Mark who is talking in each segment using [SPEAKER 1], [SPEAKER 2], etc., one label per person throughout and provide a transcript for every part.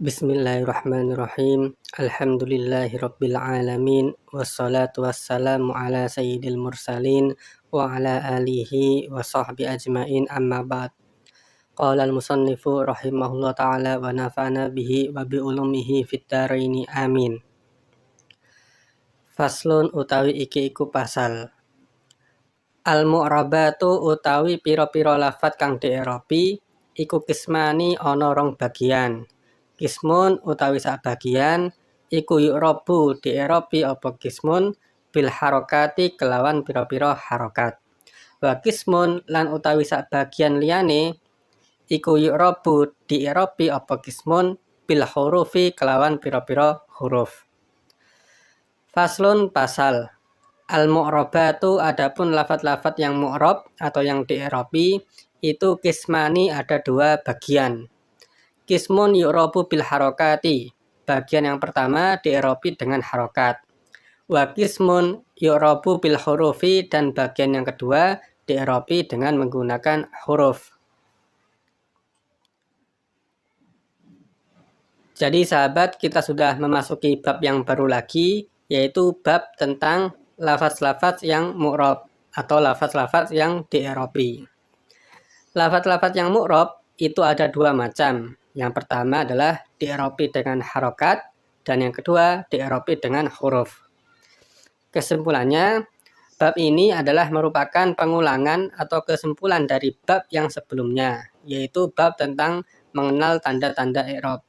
[SPEAKER 1] Bismillahirrahmanirrahim. Alhamdulillahirabbil alamin wassalatu wassalamu ala sayyidil mursalin wa ala alihi wa sahbi ajmain amma ba'd. Qala al-musannifu rahimahullah ta'ala wa nafa'ana bihi wa bi ulumihi fid dharaini amin. Faslun utawi iki iku pasal. Al-mu'rabatu utawi pira-pira lafat kang di'irabi iku kismani ana rong bagian. Kismun utawi sak bagian iku yu'rabu di'irabi apa kismun bil harokati kelawan pira-pira harokat. Wa kismun lan utawi sak bagian liyane iku yu'rabu di'irabi apa kismun bil hurufi kelawan pira-pira huruf. Faslun pasal. Al-mu'rabatu adapun lafat-lafat yang mu'rab atau yang di'irabi itu kismani ada dua bagian. Kismun yu'rabu bil harokati. Bagian yang pertama di'irabi dengan harokat. Wa kismun yu'rabu bil hurufi, dan bagian yang kedua di'irabi dengan menggunakan huruf. Jadi sahabat, kita sudah memasuki bab yang baru lagi, yaitu bab tentang lafaz-lafaz yang mu'rab atau lafaz-lafaz yang di'irabi. Lafaz-lafaz yang mu'rab itu ada dua macam. Yang pertama adalah di'irabi dengan harokat, dan yang kedua di'irabi dengan huruf. Kesimpulannya, bab ini adalah merupakan pengulangan atau kesimpulan dari bab yang sebelumnya, yaitu bab tentang mengenal tanda-tanda i'rab.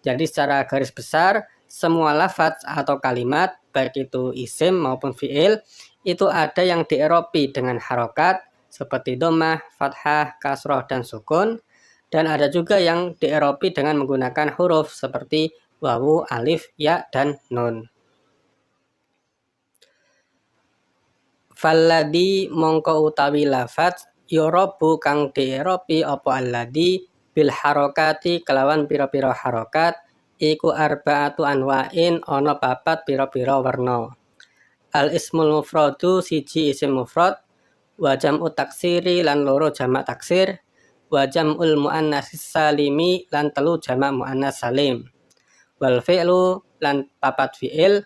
[SPEAKER 1] Jadi secara garis besar, semua lafaz atau kalimat, baik itu isim maupun fi'il, itu ada yang di'irabi dengan harokat, seperti dhammah, fathah, kasroh, dan sukun. Dan ada juga yang di'irabi dengan menggunakan huruf seperti wawu, alif, ya, dan nun. Falladhi mongko utawi lafaz yu'rabu kang di'irabi apa alladhi bil harokati kelawan pira-pira harokat iku arba'atu anwa'in ana papat pira-pira werna. Al ismul mufradu siji isim mufrad, wa jam'u taksiri lan loro jamak taksir, wa jam'ul mu'annas salimi lan telu jamak mu'annas salim, wal fi'lu lan papat fi'il,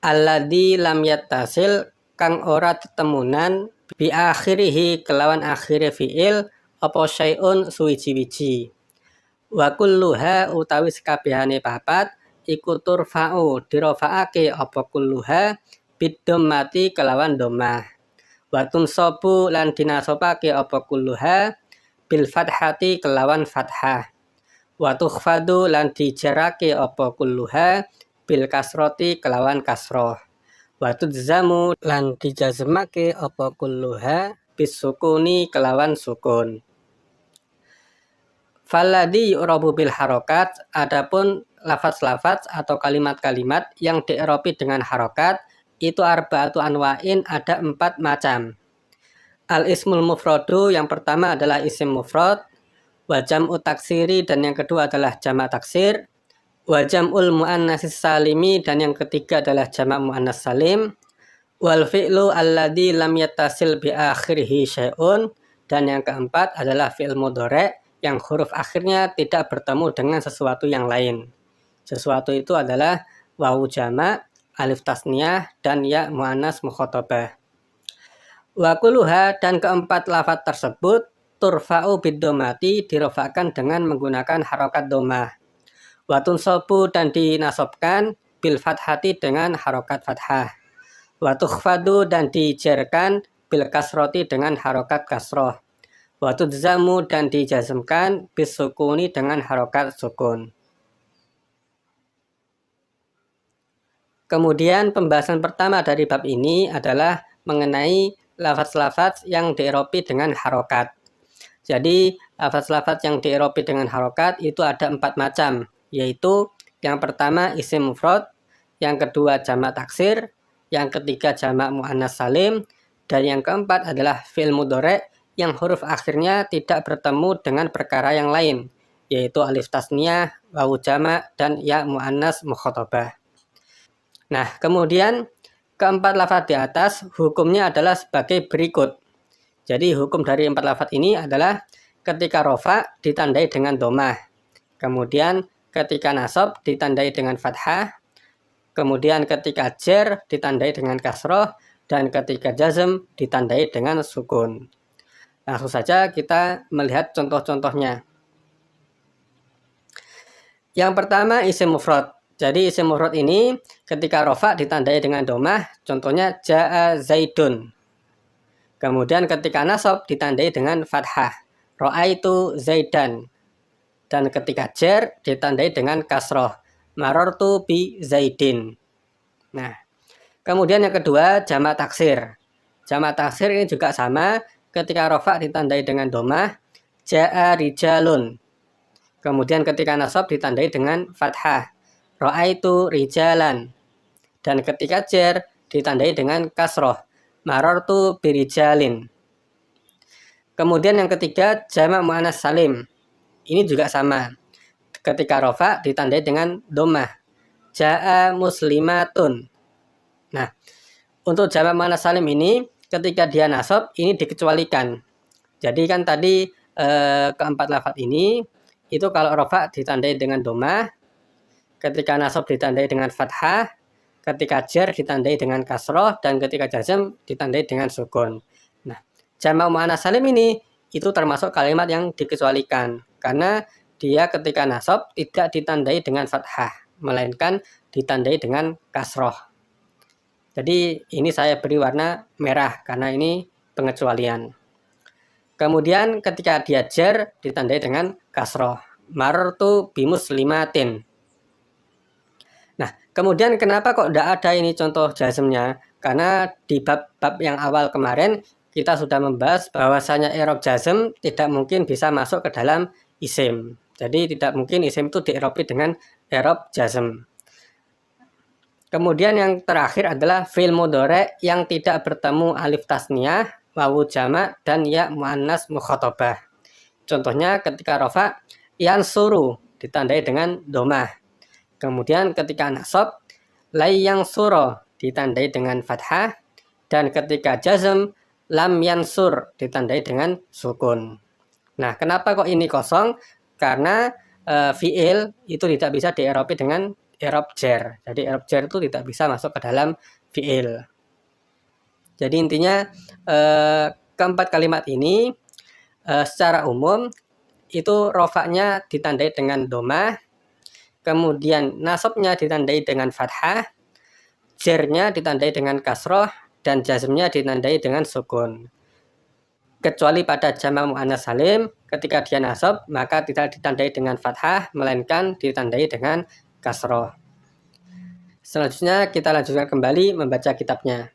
[SPEAKER 1] alladzi lam yattasil kang ora tetemunan bi akhirihi kelawan akhire fi'il apa syai'un suwiji-wiji. Wa kulluha utawi sekabehane papat iku turfa'u dirafa'ake apa kulluha bidhammati kelawan dhammah. Wa tunsabu lan dinasobake apa kulluha bil fathati kelawan fathah. Wa tukhfadu lan dijarake apa kulluha bil kasroti kelawan kasroh. Wa tudzamu lan dijazmake apa kulluha bis sukuni kelawan sukun. Falladhi yu'rabu bil harokat, adapun lafaz-lafaz atau kalimat-kalimat yang di'irabi dengan harokat itu arba'atu anwa'in, ada 4 macam. Al ismul mufradu, yang pertama adalah isim mufrad, wa jam'u taksiri, dan yang kedua adalah jamak taksir, wa jam'ul mu'annas salimi, dan yang ketiga adalah jamak mu'annas salim, wal fi'lu alladzi lam yattasil bi akhirihi syai'un, dan yang keempat adalah fi'il mudhari' yang huruf akhirnya tidak bertemu dengan sesuatu yang lain. Sesuatu itu adalah wawu jamak, alif tasniyah, dan ya mu'annas mukhatabah. Wa kulluha, dan keempat lafaz tersebut turfa'u biddomati, dirofakkan dengan menggunakan harokat dhammah. Wa tunsabu, dan dinasobkan bil fathati dengan harokat fathah. Wa tukhfadu, dan dijarkan bil kasroti dengan harokat kasroh. Wa tudzamu, dan dijazmkan bis sukuni dengan harokat sukun. Kemudian pembahasan pertama dari bab ini adalah mengenai lafaz-lafaz yang di'irabi dengan harokat. Jadi lafaz-lafaz yang di'irabi dengan harokat itu ada 4 macam, yaitu yang pertama isim mufrad, yang kedua jamak taksir, yang ketiga jamak mu'annas salim, dan yang keempat adalah fi'il mudhari' yang huruf akhirnya tidak bertemu dengan perkara yang lain, yaitu alif tasniyah, wawu jamak, dan ya mu'annas mukhatabah. Nah, kemudian keempat lafaz di atas hukumnya adalah sebagai berikut. Jadi hukum dari 4 lafaz ini adalah ketika rofa ditandai dengan dhammah. Kemudian ketika nasab ditandai dengan fathah, kemudian ketika jar ditandai dengan kasroh, dan ketika jazm ditandai dengan sukun. Langsung saja kita melihat contoh-contohnya. Yang pertama isim mufrad. Jadi isim mufrad ini ketika rofa ditandai dengan domah, contohnya ja'a zaidun. Kemudian ketika nasab ditandai dengan fathah, ra'aitu zaidan. Dan ketika jar ditandai dengan kasroh, marartu bi zaidin. Nah, kemudian yang kedua jamak taksir. Jamak taksir ini juga sama, ketika rofa ditandai dengan domah, ja'a rijalun. Kemudian ketika nasab ditandai dengan fathah, ra'aitu rijalan. Dan ketika jar ditandai dengan kasroh, marartu birijalin. Kemudian yang ketiga jamak muannats salim. Ini juga sama. Ketika rofa ditandai dengan domah, ja'a muslimatun. Nah, untuk jamak muannats salim ini ketika dia nasab ini dikecualikan. Jadi kan tadi keempat lafadz ini itu kalau rofa ditandai dengan domah, ketika nasab ditandai dengan fathah, ketika jar ditandai dengan kasroh, dan ketika jazm ditandai dengan sukun. Nah, jamak muannats salim ini itu termasuk kalimat yang dikecualikan karena dia ketika nasab tidak ditandai dengan fathah, melainkan ditandai dengan kasroh. Jadi ini saya beri warna merah karena ini pengecualian. Kemudian ketika dia jar ditandai dengan kasroh, marartu bimuslimatin. Nah, kemudian kenapa kok tidak ada ini contoh jazmnya? Karena di bab-bab yang awal kemarin kita sudah membahas bahwasanya i'rab jazm tidak mungkin bisa masuk ke dalam isim. Jadi tidak mungkin isim itu di'irabi dengan i'rab jazm. Kemudian yang terakhir adalah fi'il mudhari' yang tidak bertemu alif tasniyah, wawu jamak, dan ya muannas mukhatabah. Contohnya ketika rafa yansuru ditandai dengan domah. Kemudian ketika nasab lai yansuro ditandai dengan fathah, dan ketika jazm lam yansur ditandai dengan sukun. Nah, kenapa kok ini kosong? Karena fi'il itu tidak bisa di'irabi dengan i'rab jar. Jadi i'rab jar itu tidak bisa masuk ke dalam fi'il. Jadi intinya keempat kalimat ini secara umum itu rofaknya ditandai dengan domah, kemudian nasabnya ditandai dengan fathah, jarnya ditandai dengan kasroh, dan jazmnya ditandai dengan sukun. Kecuali pada jamak muannats salim, ketika dia nasab maka tidak ditandai dengan fathah, melainkan ditandai dengan kasroh. Selanjutnya kita lanjutkan kembali membaca kitabnya.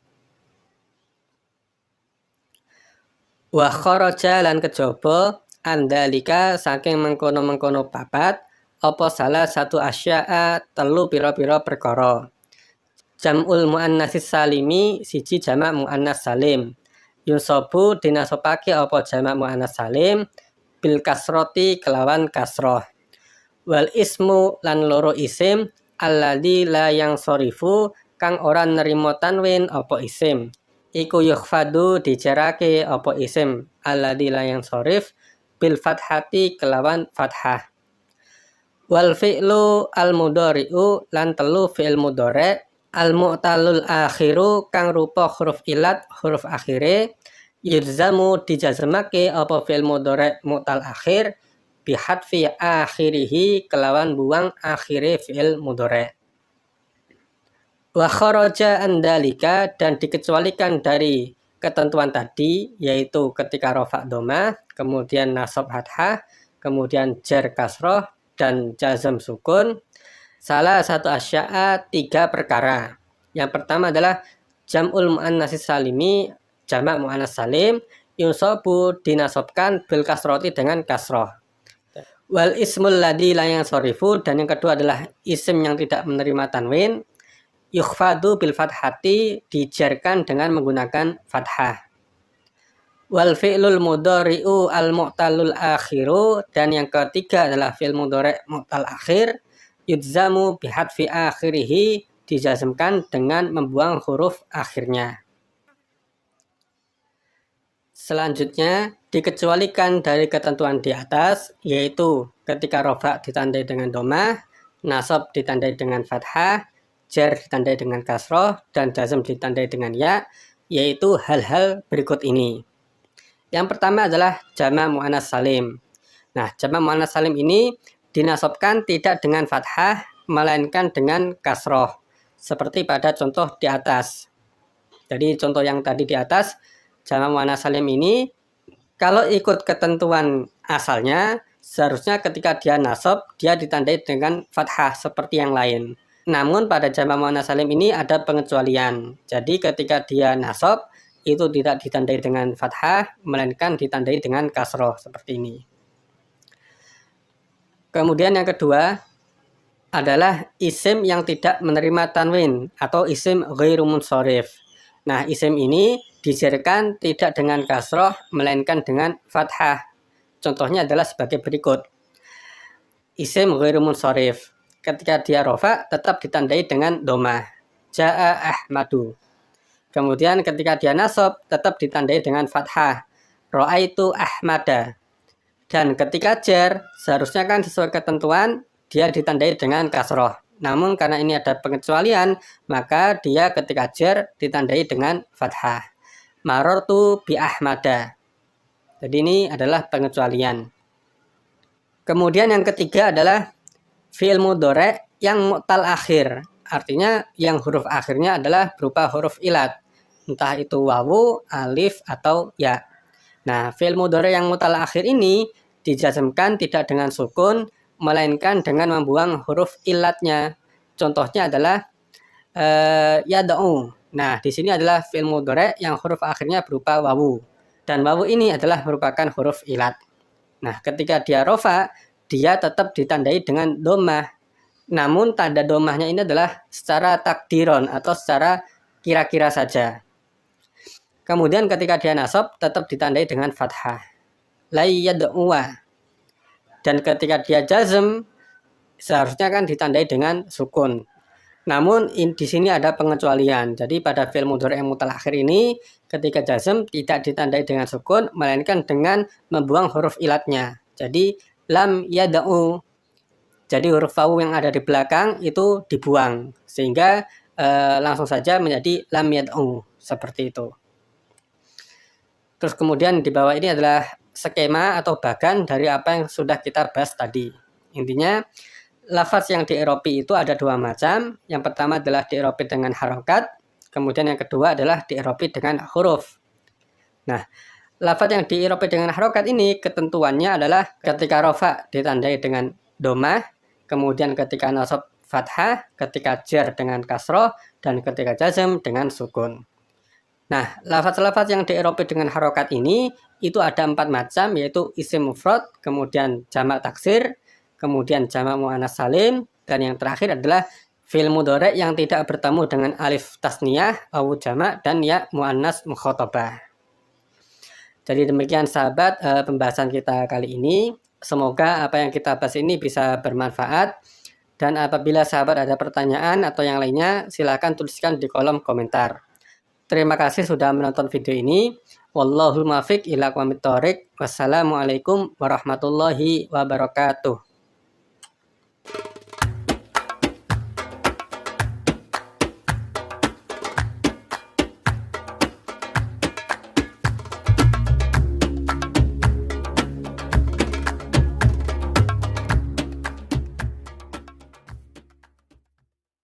[SPEAKER 1] Wa kharaja lan kejaba andalika saking mengkono-mengkono papat apa salah satu asya'a telu pira-pira perkara. Jam'ul muannatsis salimi siji jamak muannats salim. Yunsabu dinasabake apa jamak muannats salim bil kasroti kelawan kasroh. Wal ismu lan loro isim alladzi la yang sorifu kang ora nerima tanwin apa isim. Iku yukhfadu dijarake apa isim alladzi la yang sorif bil fathati kelawan fathah. Wal fi'lu al mudhari'u lan telu fi'il mudhari' al mu'talul akhiru kang rupa huruf ilat huruf akhire yulzamu dijazmake apa fi'il mudhari' mu'tal akhir bihadfi akhirihi kelawan buang akhire fi'il mudhari'. Wa kharaja andalika dan dikecualikan dari ketentuan tadi, yaitu ketika rofa domah, kemudian nasab hathah, kemudian jar kasroh, dan jazm sukun, salah satu asya'a tiga perkara. Yang pertama adalah jam'ul muannatsis salimi, jamak muannats salim, yunsabu dinasabkan bil kasroti dengan kasroh. Wal ismul ladzi la yansarifu, dan yang kedua adalah isim yang tidak menerima tanwin, yukhfadu bil fathati dijarkan dengan menggunakan fathah. Wal fi'lul mudhari'u al mu'talul akhiru, dan yang ketiga adalah fi'il mudhari' mu'tal akhir yudzamu bihadfi akhirihi dijazmkan dengan membuang huruf akhirnya. Selanjutnya dikecualikan dari ketentuan di atas, yaitu ketika rofa ditandai dengan domah, nasab ditandai dengan fathah, jar ditandai dengan kasroh, dan jazm ditandai dengan ya, yaitu hal-hal berikut ini. Yang pertama adalah jamak muannats salim. Nah, jamak muannats salim ini dinasabkan tidak dengan fathah, melainkan dengan kasroh, seperti pada contoh di atas. Jadi contoh yang tadi di atas, jamak muannats salim ini kalau ikut ketentuan asalnya, seharusnya ketika dia nasab, dia ditandai dengan fathah seperti yang lain. Namun pada jamak muannats salim ini ada pengecualian. Jadi ketika dia nasab, itu tidak ditandai dengan fathah, melainkan ditandai dengan kasroh seperti ini. Kemudian yang kedua adalah isim yang tidak menerima tanwin atau isim ghairu munsharif. Nah, isim ini dijarkan tidak dengan kasroh, melainkan dengan fathah. Contohnya adalah sebagai berikut. Isim ghairu munsharif. Ketika dia rofa, tetap ditandai dengan domah. Ja'a Ahmadu. Kemudian ketika dia nasab, tetap ditandai dengan fathah. Ra'aitu Ahmada. Dan ketika jar, seharusnya kan sesuai ketentuan, dia ditandai dengan kasroh. Namun karena ini ada pengecualian, maka dia ketika jar ditandai dengan fathah. Marartu bi Ahmada. Jadi ini adalah pengecualian. Kemudian yang ketiga adalah fi'il mudhari' yang mu'tal akhir. Artinya yang huruf akhirnya adalah berupa huruf ilat. Entah itu wawu, alif, atau ya. Nah, fi'il mudhari' yang mu'tal akhir ini dijazmkan tidak dengan sukun, melainkan dengan membuang huruf ilatnya. Contohnya adalah yad'u. Nah, di sini adalah fi'il mudhari' yang huruf akhirnya berupa wawu. Dan wawu ini adalah merupakan huruf ilat. Nah, ketika dia rofa, dia tetap ditandai dengan domah. Namun tanda domahnya ini adalah secara takdiron atau secara kira-kira saja. Kemudian ketika dia nasab, tetap ditandai dengan fathah. La yad'uwa. Dan ketika dia jazm, seharusnya kan ditandai dengan sukun. Namun di sini ada pengecualian. Jadi pada fi'il mudhari' yang mu'tal akhir ini, ketika jazm tidak ditandai dengan sukun, melainkan dengan membuang huruf ilatnya. Jadi lam yad'u. Jadi huruf wawu yang ada di belakang itu dibuang, sehingga langsung saja menjadi lam yad'u, seperti itu. Terus kemudian di bawah ini adalah skema atau bagan dari apa yang sudah kita bahas tadi. Intinya, lafaz yang di-i'rabi itu ada dua macam. Yang pertama adalah di-i'rabi dengan harokat, kemudian yang kedua adalah di-i'rabi dengan huruf. Nah, lafaz yang di-i'rabi dengan harokat ini ketentuannya adalah ketika rofa ditandai dengan domah, kemudian ketika nasab fathah, ketika jar dengan kasroh, dan ketika jazm dengan sukun. Nah, lafaz-lafaz yang di-i'rabi dengan harokat ini itu ada 4 macam, yaitu isim mufrad, kemudian jamak taksir, kemudian jamak muannats salim, dan yang terakhir adalah fi'il mudhari' yang tidak bertemu dengan alif tasniyah, wawu jamak, dan ya muannats mukhatabah. Jadi demikian sahabat pembahasan kita kali ini. Semoga apa yang kita bahas ini bisa bermanfaat. Dan apabila sahabat ada pertanyaan atau yang lainnya, silakan tuliskan di kolom komentar. Terima kasih sudah menonton video ini. Wallahul muwaffiq ila aqwamit thoriq. Wassalamualaikum warahmatullahi wabarakatuh.